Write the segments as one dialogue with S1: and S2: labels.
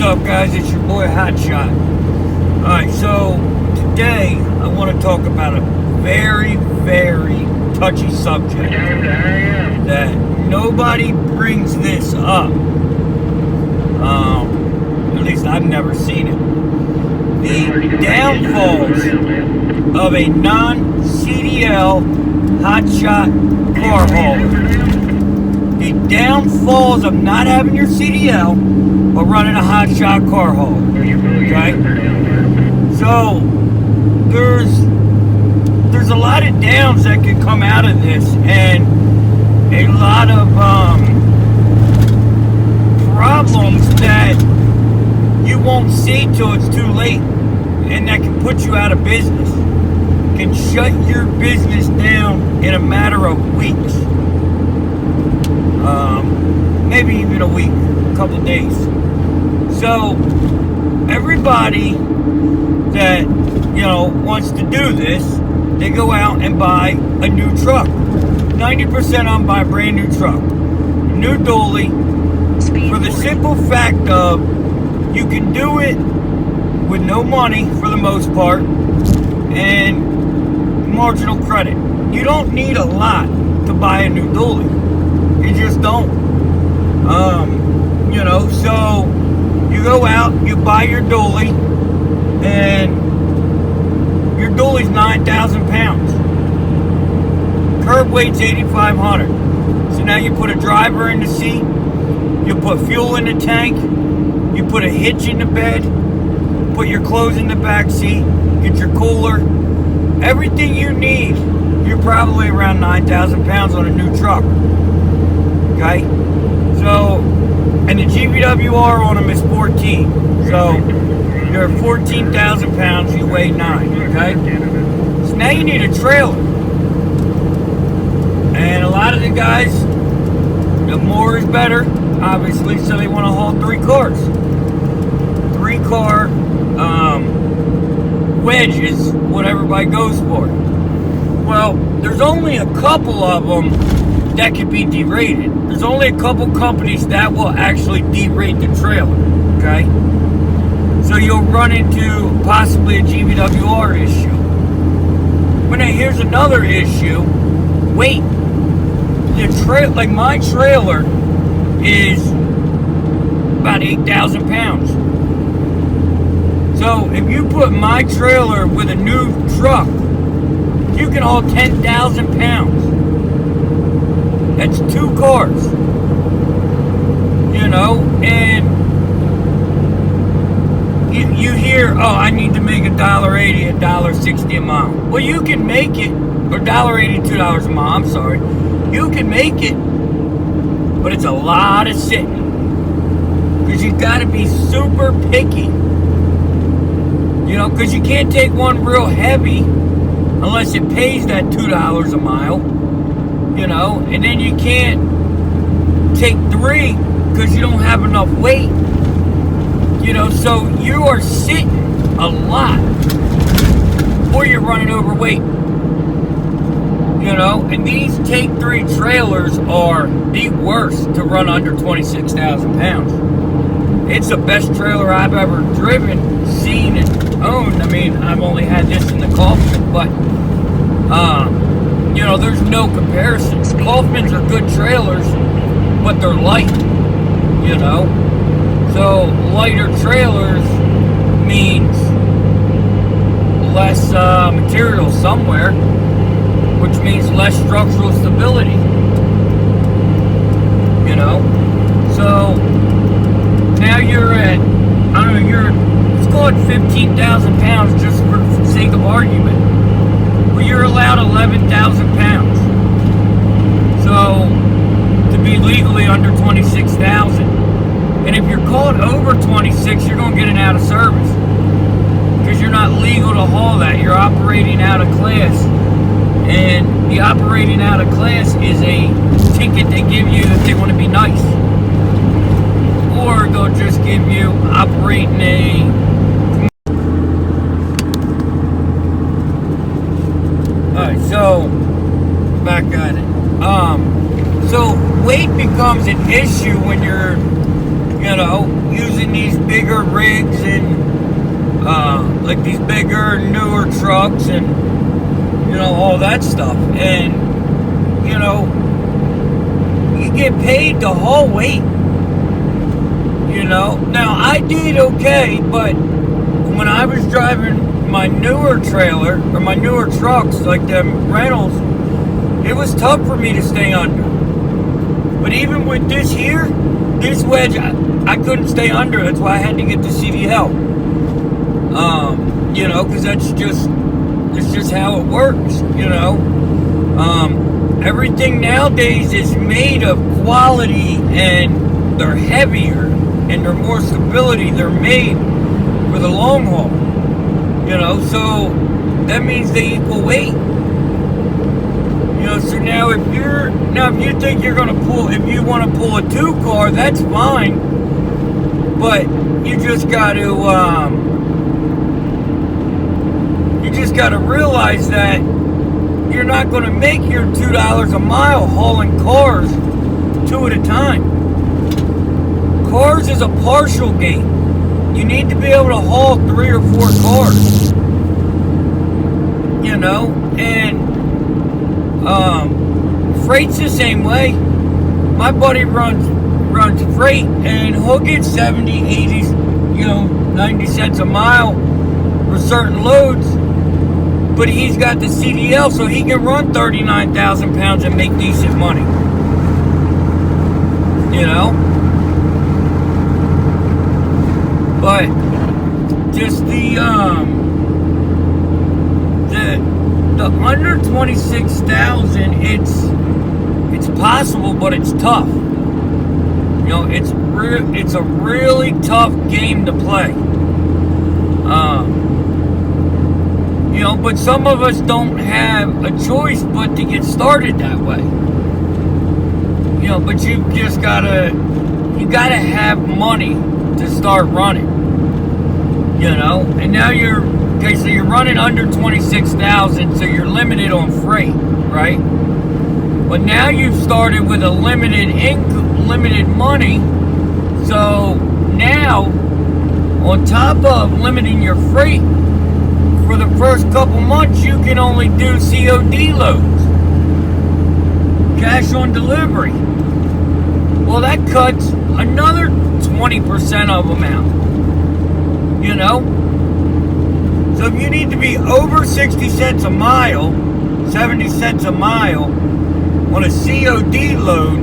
S1: up, guys? It's your boy Hotshot. Alright, so today I want to talk about a very, very touchy subject that nobody brings this up. At least I've never seen it. The downfalls of a non-Cdl hotshot car hauler. The downfalls of not having your CDL or running a hotshot car hauler. Okay? So there's a lot of downs that can come out of this, and a lot of problems that you won't see till it's too late, and that can put you out of business. Can shut your business down in a matter of weeks. Maybe even a week, a couple of days. So everybody that wants to do this, they go out and buy a new truck. 90% of them buy a brand new truck, new dually, for the simple fact of you can do it with no money for the most part and marginal credit. You don't need a lot to buy a new dually. You just don't. So you go out, you buy your dually, and your dually's 9,000 pounds. Curb weight's 8,500. So now you put a driver in the seat, you put fuel in the tank, you put a hitch in the bed, put your clothes in the back seat, get your cooler, everything you need. You're probably around 9,000 pounds on a new truck. Okay? So, and the GVWR on them is 14. So, you're 14,000 pounds, you weigh 9. Okay? So now you need a trailer. And a lot of the guys, the more is better, obviously, so they want to haul 3 cars. 3-car wedge is what everybody goes for. Well, there's only a couple of them that can be derated. There's only a couple companies that will actually derate the trailer, okay? So you'll run into possibly a GVWR issue. But now here's another issue. Weight. Like my trailer is about 8,000 pounds. So if you put my trailer with a new truck, you can haul 10,000 pounds. That's 2 cars. And you hear, oh, I need to make $1.80, $1.60 a mile. Well, you can make it, or $1.80, $2 a mile, I'm sorry. You can make it, but it's a lot of sitting. Because you've got to be super picky. Because you can't take one real heavy unless it pays that $2 a mile. And then you can't take 3 because you don't have enough weight. So you are sitting a lot, or you're running overweight. And these Take 3 trailers are the worst to run under 26,000 pounds. It's the best trailer I've ever driven, seen, and owned. I mean, I've only had this in the Kaufman, but there's no comparison. Kaufmans are good trailers, but they're light. So lighter trailers means less material somewhere, which means less structural stability. So now you're at, let's call it 15,000 pounds just for the sake of argument. Well, you're allowed 11,000 pounds. So to be legally under 26,000. And if you're caught over 26, you're going to get an out of service. Because you're not legal to haul that. You're operating out of class. And the operating out of class is a ticket they give you if they want to be nice. Or they'll just give you operating a... Alright, so back at it. So weight becomes an issue when you're using these bigger rigs and like these bigger, newer trucks and all that stuff. And you get paid to haul weight. Now I did okay, but when I was driving my newer trailer or my newer trucks, like them rentals, it was tough for me to stay under. But even with this wedge, I couldn't stay under. That's why I had to get the CDL. Because it's just how it works. Everything nowadays is made of quality, and they're heavier and they're more stability. They're made for the long haul. So that means they equal weight. So now if you think you're gonna if you want to pull a 2-car, that's fine. But you just got to realize that you're not going to make your $2 a mile hauling cars 2 at a time. Cars is a partial game. You need to be able to haul 3 or 4 cars. And freight's the same way. My buddy runs freight, and he'll get 70, 80, 90 cents a mile for certain loads. But he's got the CDL, so he can run 39,000 pounds and make decent money. But just the under 26,000, it's possible, but it's tough. It's a really tough game to play. But some of us don't have a choice but to get started that way. But you just gotta have money to start running. And now you're running under 26,000, so you're limited on freight, right? But now you've started with a limited money, so now on top of limiting your freight, for the first couple months you can only do COD loads, cash on delivery. Well, that cuts another 20% of them out. So if you need to be over 60 cents a mile, 70 cents a mile on a COD load,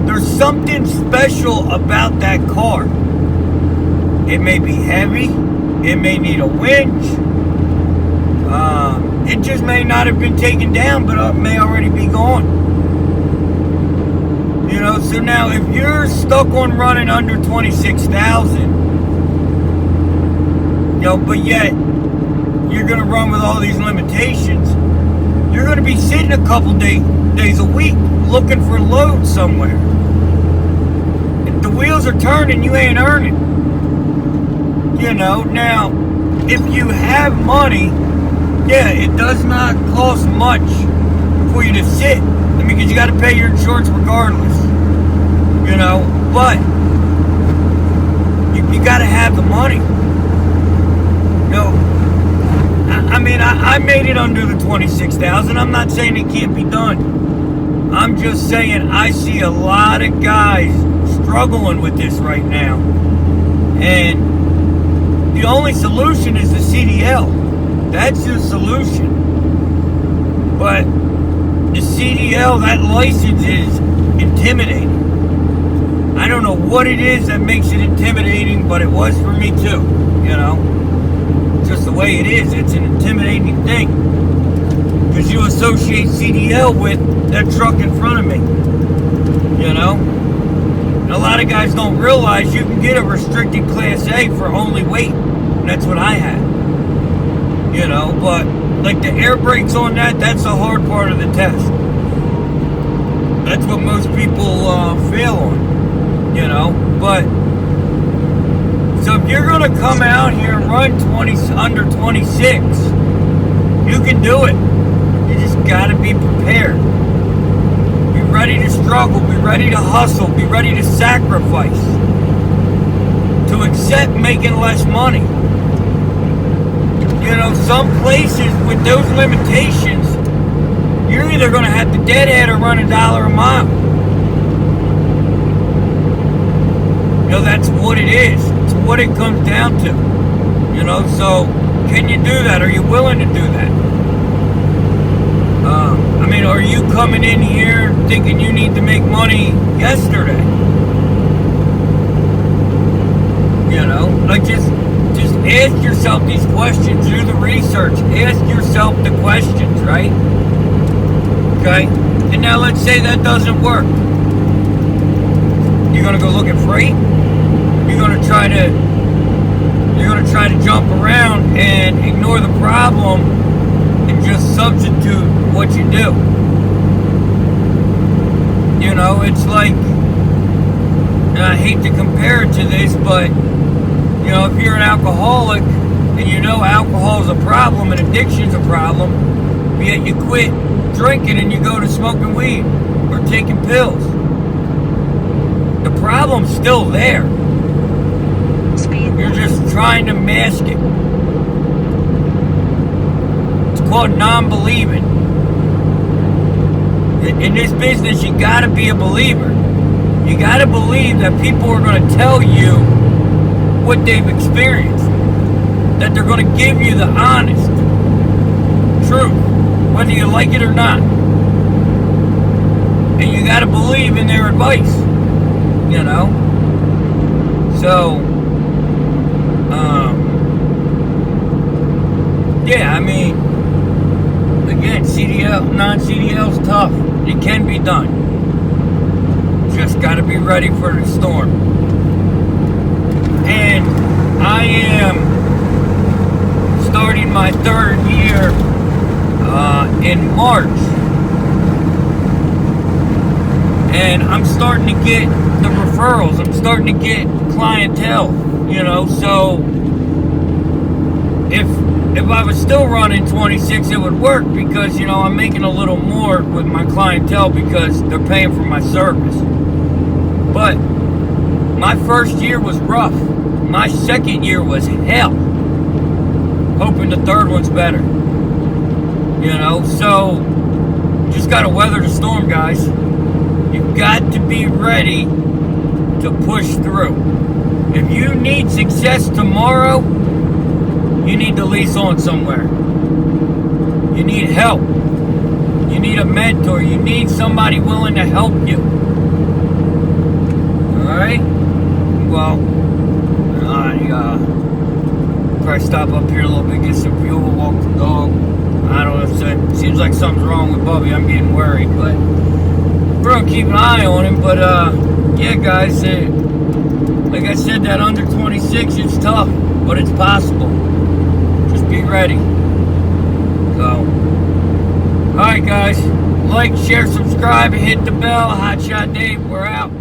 S1: there's something special about that car. It may be heavy, it may need a winch, it just may not have been taken down, but it may already be gone. So now if you're stuck on running under 26,000, but yet you're going to run with all these limitations, you're going to be sitting a couple days a week looking for loads somewhere. If the wheels are turning, you ain't earning. Now, if you have money, yeah, it does not cost much for you to sit. Because you got to pay your insurance regardless. But you got to have the money. I made it under the 26,000. I'm not saying it can't be done. I'm just saying I see a lot of guys struggling with this right now. And the only solution is the CDL. That's the solution. But the CDL, that license is intimidating. I don't know what it is that makes it intimidating, but it was for me too, Just the way it is, it's an intimidating thing. Because you associate CDL with that truck in front of me, And a lot of guys don't realize you can get a restricted Class A for only weight. And that's what I had. But like the air brakes on that's the hard part of the test. That's what most people fail on, But so if you're gonna come out here and run under 26, you can do it. You just gotta be prepared. Be ready to struggle. Be ready to hustle. Be ready to sacrifice. upset making less money. You know, some places with those limitations, you're either going to have to deadhead or run $1 a mile. You know, that's what it is. It's what it comes down to. You know, so can you do that? Are you willing to do that? I mean, are you coming in here thinking you need to make money yesterday? You know, like just ask yourself these questions. Do the research. Ask yourself the questions, right? Okay? And now let's say that doesn't work. You're gonna go look at freight. You're gonna try to jump around and ignore the problem and just substitute what you do. You know, it's like, and I hate to compare it to this, but you know, if you're an alcoholic and you know alcohol is a problem and addiction's a problem, yet you quit drinking and you go to smoking weed or taking pills, the problem's still there. You're just trying to mask it. It's called non-believing. In this business, you gotta be a believer. You gotta believe that people are gonna tell you what they've experienced. That they're gonna give you the honest truth, whether you like it or not. And you gotta believe in their advice, you know? So, yeah, I mean, again, CDL, non-CDL is tough. It can be done. Just got to be ready for the storm. And I am starting my 3rd year in March. And I'm starting to get the referrals. I'm starting to get clientele, you know, so if I was still running 26, it would work because, you know, I'm making a little more with my clientele because they're paying for my service. But my first year was rough. My 2nd year was hell. Hoping the 3rd one's better. You know, so just got to weather the storm, guys. You've got to be ready to push through. If you need success tomorrow, you need to lease on somewhere. You need help. You need a mentor. You need somebody willing to help you. Alright? Well, probably stop up here a little bit, get some fuel, walk the dog. I don't know if it seems like something's wrong with Bubby. I'm getting worried, but we're gonna keep an eye on him. But yeah, guys, like I said, that under 26, it's tough, but it's possible. Just be ready. So, alright, guys, like, share, subscribe, and hit the bell. Hotshot Dave, we're out.